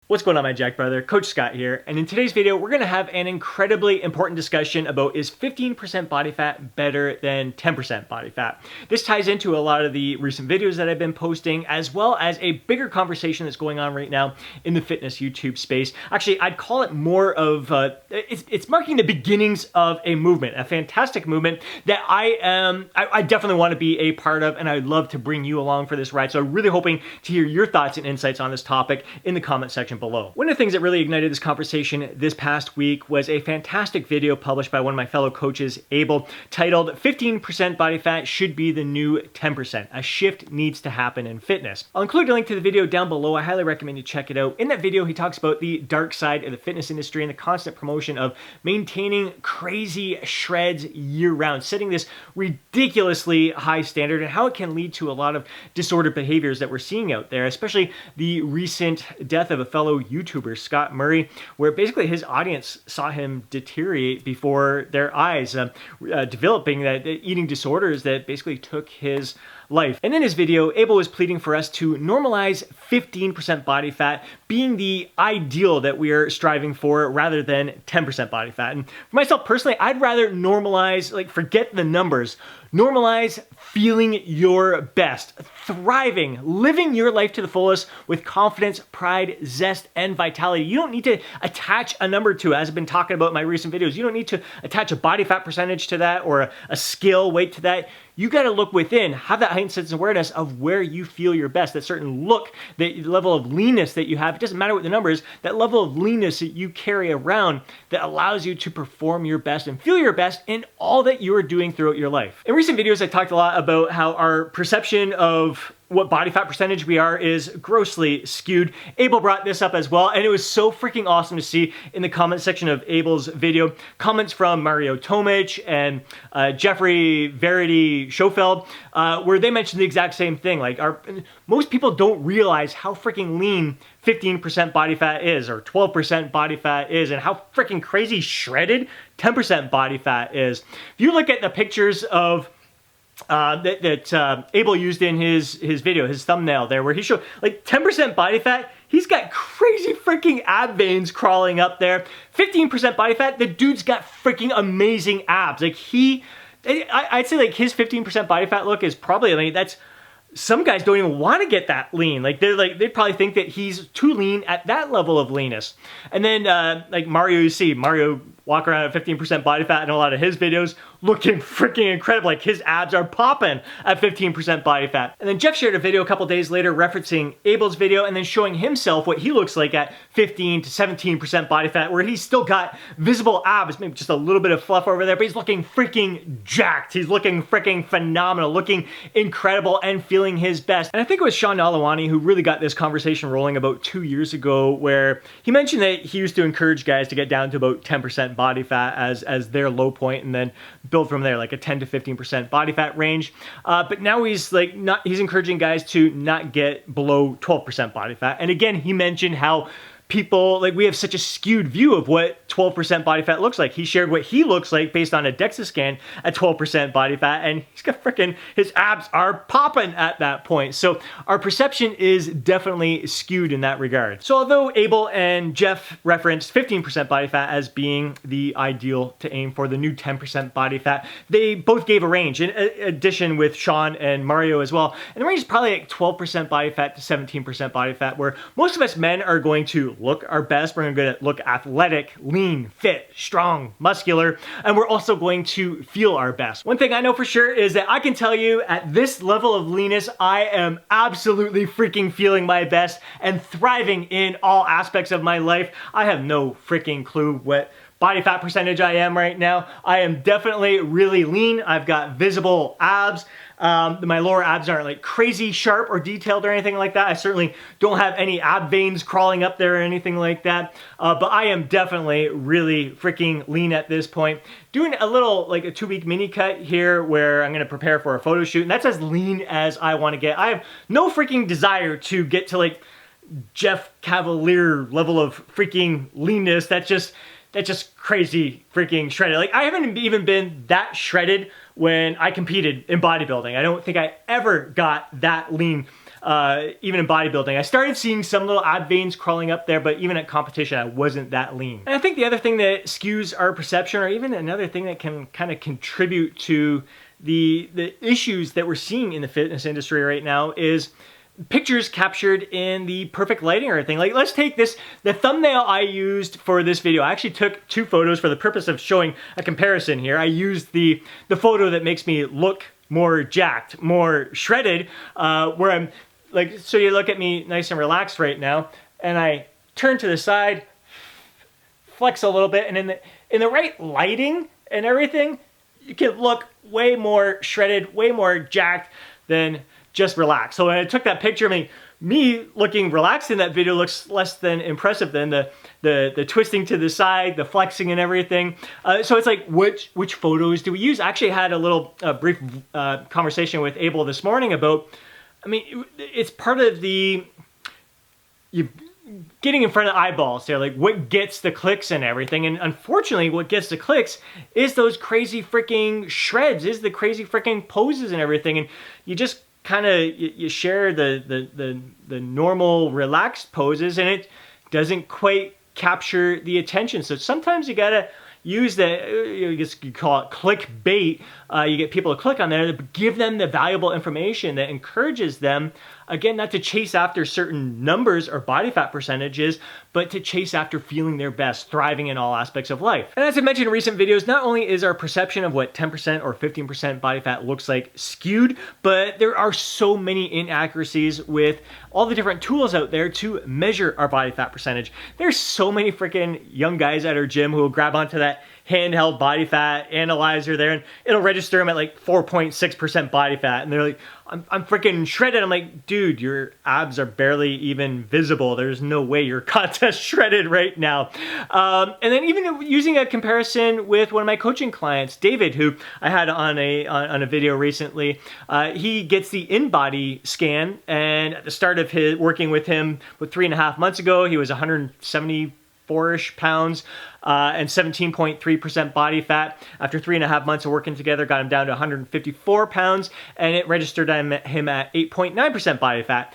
What's going on, my Jack brother? Coach Scott here, and in today's video we're going to have an incredibly important discussion about is 15% body fat better than 10% body fat. This ties into a lot of the recent videos that I've been posting, as well as a bigger conversation that's going on right now in the fitness YouTube space. Actually, I'd call it more of it's marking the beginnings of a movement, a fantastic movement that I definitely want to be a part of, and I'd love to bring you along for this ride. So I'm really hoping to hear your thoughts and insights on this topic in the comment section below. One of the things that really ignited this conversation this past week was a fantastic video published by one of my fellow coaches, Abel, titled 15% body fat should be the new 10%. A shift needs to happen in fitness. I'll include a link to the video down below. I highly recommend you check it out. In that video, he talks about the dark side of the fitness industry and the constant promotion of maintaining crazy shreds year round, setting this ridiculously high standard, and how it can lead to a lot of disordered behaviors that we're seeing out there, especially the recent death of a fellow YouTuber, Scott Murray, where basically his audience saw him deteriorate before their eyes, developing that eating disorders that basically took his life. And in his video, Abel was pleading for us to normalize 15% body fat being the ideal that we are striving for rather than 10% body fat. And for myself personally, I'd rather normalize, like, forget the numbers, normalize feeling your best, thriving, living your life to the fullest with confidence, pride, zest, and vitality. You don't need to attach a number to it, as I've been talking about in my recent videos. You don't need to attach a body fat percentage to that or a scale weight to that. You got to look within, have that heightened sense of awareness of where you feel your best, that certain look, the level of leanness that you have. It doesn't matter what the number is, that level of leanness that you carry around that allows you to perform your best and feel your best in all that you are doing throughout your life. In recent videos, I talked a lot about how our perception of what body fat percentage we are is grossly skewed. Abel brought this up as well, and it was so freaking awesome to see in the comment section of Abel's video comments from Mario Tomic and Jeffrey Verity Schofeld, where they mentioned the exact same thing. Like, most people don't realize how freaking lean 15% body fat is, or 12% body fat is, and how freaking crazy shredded 10% body fat is. If you look at the pictures of that Abel used in his video, his thumbnail there, where he showed like 10% body fat, he's got crazy freaking ab veins crawling up there. 15% body fat, the dude's got freaking amazing abs. Like, I'd say like his 15% body fat look is probably, I mean, that's, some guys don't even want to get that lean. Like, they'd probably think that he's too lean at that level of leanness. And then like Mario, you see Mario walk around at 15% body fat in a lot of his videos, looking freaking incredible. Like, his abs are popping at 15% body fat. And then Geoff shared a video a couple days later referencing Abel's video and then showing himself what he looks like at 15 to 17% body fat, where he's still got visible abs, maybe just a little bit of fluff over there, but he's looking freaking jacked. He's looking freaking phenomenal, looking incredible and feeling his best. And I think it was Sean Nalawani who really got this conversation rolling about 2 years ago, where he mentioned that he used to encourage guys to get down to about 10% body fat as their low point, and then build from there, like a 10 to 15% body fat range. But now he's encouraging guys to not get below 12% body fat. And again, he mentioned how people, like, we have such a skewed view of what 12% body fat looks like. He shared what he looks like based on a DEXA scan at 12% body fat, and he's got freaking, his abs are popping at that point. So our perception is definitely skewed in that regard. So although Abel and Geoff referenced 15% body fat as being the ideal to aim for, the new 10% body fat, they both gave a range, in addition with Sean and Mario as well. And the range is probably like 12% body fat to 17% body fat, where most of us men are going to look our best. We're going to look athletic, lean, fit, strong, muscular, and we're also going to feel our best. One thing I know for sure is that I can tell you at this level of leanness, I am absolutely freaking feeling my best and thriving in all aspects of my life. I have no freaking clue what body fat percentage I am right now. I am definitely really lean. I've got visible abs. My lower abs aren't like crazy sharp or detailed or anything like that. I certainly don't have any ab veins crawling up there or anything like that. But I am definitely really freaking lean at this point. Doing a little, like a 2-week mini cut here where I'm going to prepare for a photo shoot. And that's as lean as I want to get. I have no freaking desire to get to like Geoff Cavalier level of freaking leanness. That's just crazy freaking shredded. Like, I haven't even been that shredded when I competed in bodybuilding. I don't think I ever got that lean even in bodybuilding. I started seeing some little ab veins crawling up there, but even at competition, I wasn't that lean. And I think the other thing that skews our perception, or even another thing that can kind of contribute to the issues that we're seeing in the fitness industry right now, is pictures captured in the perfect lighting or everything. Like, let's take this, the thumbnail I used for this video. I actually took 2 photos for the purpose of showing a comparison here. I used the photo that makes me look more jacked, more shredded, where I'm like, so you look at me nice and relaxed right now, and I turn to the side, flex a little bit, and in the right lighting and everything, you can look way more shredded, way more jacked than just relaxed. So when I took that picture, I mean, me looking relaxed in that video looks less than impressive than the twisting to the side, the flexing and everything. So it's like, which photos do we use? I actually had a little brief conversation with Abel this morning about, I mean, it's part of you getting in front of eyeballs there, like what gets the clicks and everything. And unfortunately, what gets the clicks is those crazy freaking shreds, is the crazy freaking poses and everything. And you just kind of, you share the normal relaxed poses, and it doesn't quite capture the attention. So sometimes you gotta use you call it clickbait. You get people to click on there, give them the valuable information that encourages them, again, not to chase after certain numbers or body fat percentages, but to chase after feeling their best, thriving in all aspects of life. And as I mentioned in recent videos, not only is our perception of what 10% or 15% body fat looks like skewed, but there are so many inaccuracies with all the different tools out there to measure our body fat percentage. There's so many freaking young guys at our gym who will grab onto that handheld body fat analyzer there, and it'll register them at like 4.6% body fat, and they're like, I'm freaking shredded. I'm like, dude, your abs are barely even visible. There's no way you're contest shredded right now. And then even using a comparison with one of my coaching clients, David, who I had on a video recently, he gets the in-body scan, and at the start of his working with him 3.5 months ago, he was 174-ish pounds and 17.3% body fat. After 3.5 months of working together, got him down to 154 pounds, and it registered him at 8.9% body fat.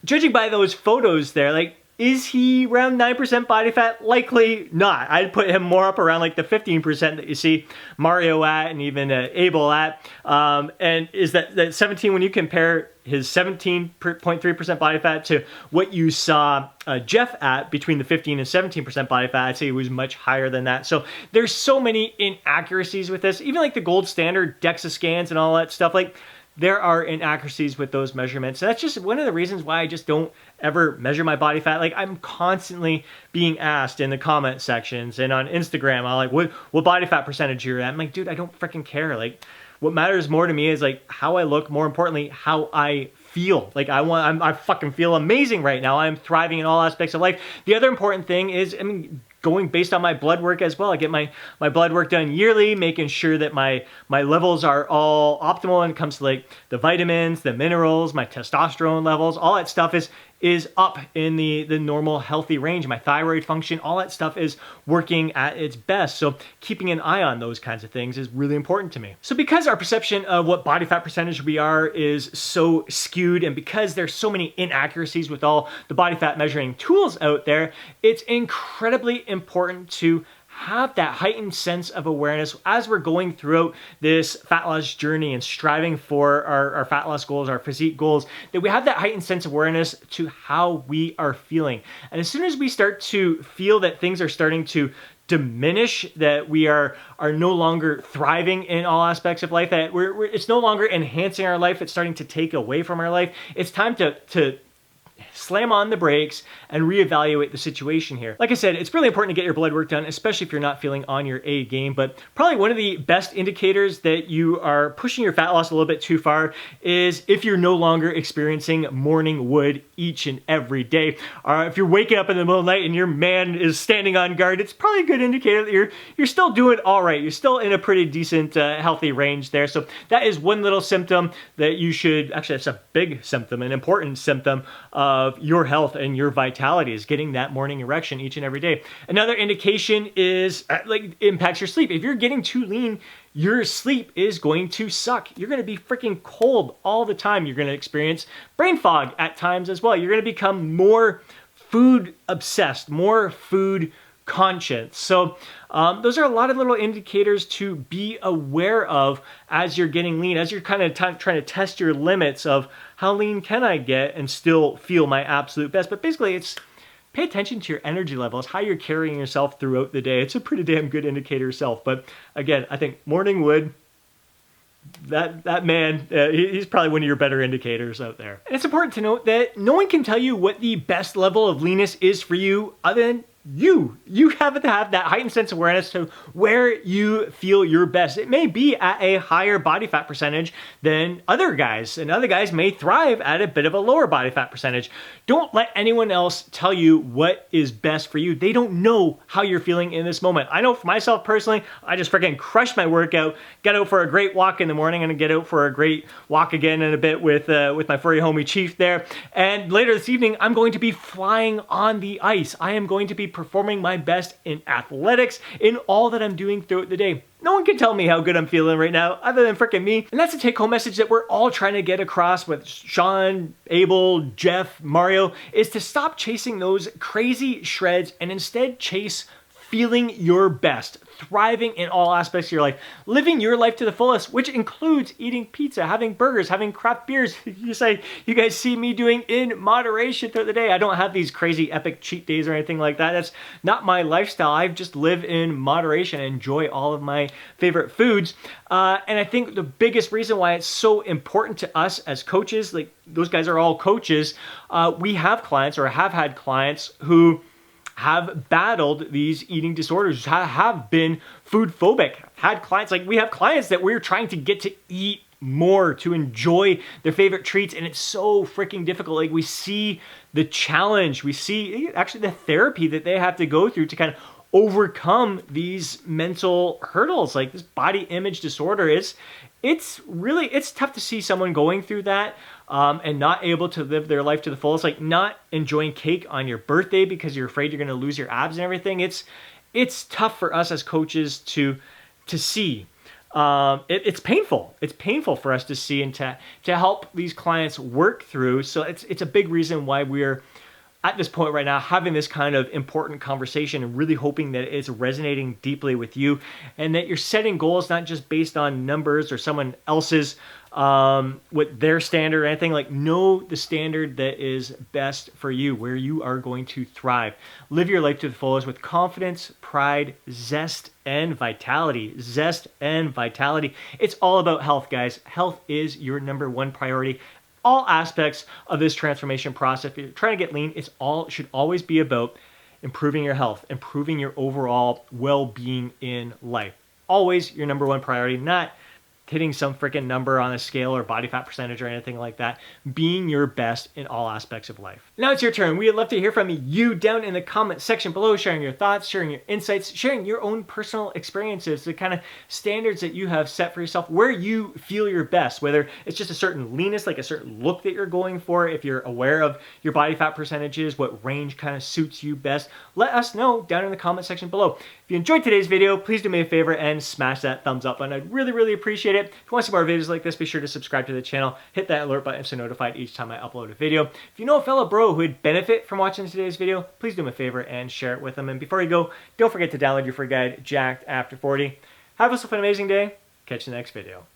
Judging by those photos there, like, is he around 9% body fat? Likely not. I'd put him more up around like the 15% that you see Mario at, and even Abel at. And is that 17, when you compare his 17.3% body fat to what you saw Geoff at between the 15 and 17% body fat, I'd say he was much higher than that. So there's so many inaccuracies with this. Even like the gold standard DEXA scans and all that stuff, like, there are inaccuracies with those measurements. And that's just one of the reasons why I just don't ever measure my body fat. Like, I'm constantly being asked in the comment sections and on Instagram, I'm like, what body fat percentage you're at? I'm like, dude, I don't freaking care. Like, what matters more to me is like how I look, more importantly, how I feel. Like, I fucking feel amazing right now. I'm thriving in all aspects of life. The other important thing is, I mean, going based on my blood work as well. I get my blood work done yearly, making sure that my levels are all optimal when it comes to like the vitamins, the minerals, my testosterone levels, all that stuff is up in the normal healthy range. My thyroid function, all that stuff is working at its best. So keeping an eye on those kinds of things is really important to me. So because our perception of what body fat percentage we are is so skewed, and because there's so many inaccuracies with all the body fat measuring tools out there, it's incredibly important to have that heightened sense of awareness as we're going throughout this fat loss journey and striving for our fat loss goals, our physique goals, that we have that heightened sense of awareness to how we are feeling. And as soon as we start to feel that things are starting to diminish, that we are no longer thriving in all aspects of life, that it's no longer enhancing our life, it's starting to take away from our life, it's time to slam on the brakes and reevaluate the situation here. Like I said, it's really important to get your blood work done, especially if you're not feeling on your A game, but probably one of the best indicators that you are pushing your fat loss a little bit too far is if you're no longer experiencing morning wood each and every day. If you're waking up in the middle of the night and your man is standing on guard, it's probably a good indicator that you're still doing all right. You're still in a pretty decent, healthy range there. So that is one little symptom that you should, actually that's a big symptom, an important symptom of your health and your vitality, is getting that morning erection each and every day. Another indication is like impacts your sleep. If you're getting too lean, your sleep is going to suck. You're going to be freaking cold all the time. You're going to experience brain fog at times as well. You're going to become more food obsessed, more food conscious. So those are a lot of little indicators to be aware of as you're getting lean, as you're kind of trying to test your limits of how lean can I get and still feel my absolute best. But basically it's pay attention to your energy levels, how you're carrying yourself throughout the day. It's a pretty damn good indicator yourself. But again, I think morning wood, that man, he's probably one of your better indicators out there. And it's important to note that no one can tell you what the best level of leanness is for you other than you. You have to have that heightened sense of awareness to where you feel your best. It may be at a higher body fat percentage than other guys, and other guys may thrive at a bit of a lower body fat percentage. Don't let anyone else tell you what is best for you. They don't know how you're feeling in this moment. I know for myself personally, I just freaking crushed my workout, got out for a great walk in the morning, and get out for a great walk again in a bit with my furry homie Chief there. And later this evening, I'm going to be flying on the ice. I am going to be performing my best in athletics, in all that I'm doing throughout the day. No one can tell me how good I'm feeling right now other than freaking me. And that's a take-home message that we're all trying to get across with Sean, Abel, Geoff, Mario, is to stop chasing those crazy shreds and instead chase feeling your best, thriving in all aspects of your life, living your life to the fullest, which includes eating pizza, having burgers, having craft beers. You guys see me doing in moderation throughout the day. I don't have these crazy epic cheat days or anything like that. That's not my lifestyle. I just live in moderation and enjoy all of my favorite foods. And I think the biggest reason why it's so important to us as coaches, like those guys are all coaches, we have clients or have had clients who have battled these eating disorders, have been food phobic, had clients, like we have clients that we're trying to get to eat more, to enjoy their favorite treats, and it's so freaking difficult. Like we see the challenge, we see actually the therapy that they have to go through to kind of overcome these mental hurdles. Like this body image disorder is, it's tough to see someone going through that and not able to live their life to the fullest, like not enjoying cake on your birthday because you're afraid you're going to lose your abs and everything. It's tough for us as coaches to see. It's painful. It's painful for us to see and to help these clients work through. So it's a big reason why we're at this point right now having this kind of important conversation and really hoping that it's resonating deeply with you and that you're setting goals not just based on numbers or someone else's with their standard or anything. Like know the standard that is best for you, where you are going to thrive. Live your life to the fullest with confidence, pride, zest, and vitality. Zest and vitality. It's all about health, guys. Health is your number one priority. All aspects of this transformation process, if you're trying to get lean, should always be about improving your health, improving your overall well-being in life. Always your number one priority, not hitting some freaking number on a scale or body fat percentage or anything like that. Being your best in all aspects of life. Now it's your turn. We'd love to hear from you down in the comment section below, sharing your thoughts, sharing your insights, sharing your own personal experiences, the kind of standards that you have set for yourself, where you feel your best, whether it's just a certain leanness, like a certain look that you're going for, if you're aware of your body fat percentages, what range kind of suits you best. Let us know down in the comment section below. If you enjoyed today's video, please do me a favor and smash that thumbs up button. I'd really, really appreciate it. If you want to see more videos like this, be sure to subscribe to the channel. Hit that alert button so notified each time I upload a video. If you know a fellow bro who would benefit from watching today's video, please do me a favor and share it with them. And before you go, don't forget to download your free guide, Jacked After 40. Have yourself an amazing day. Catch you in the next video.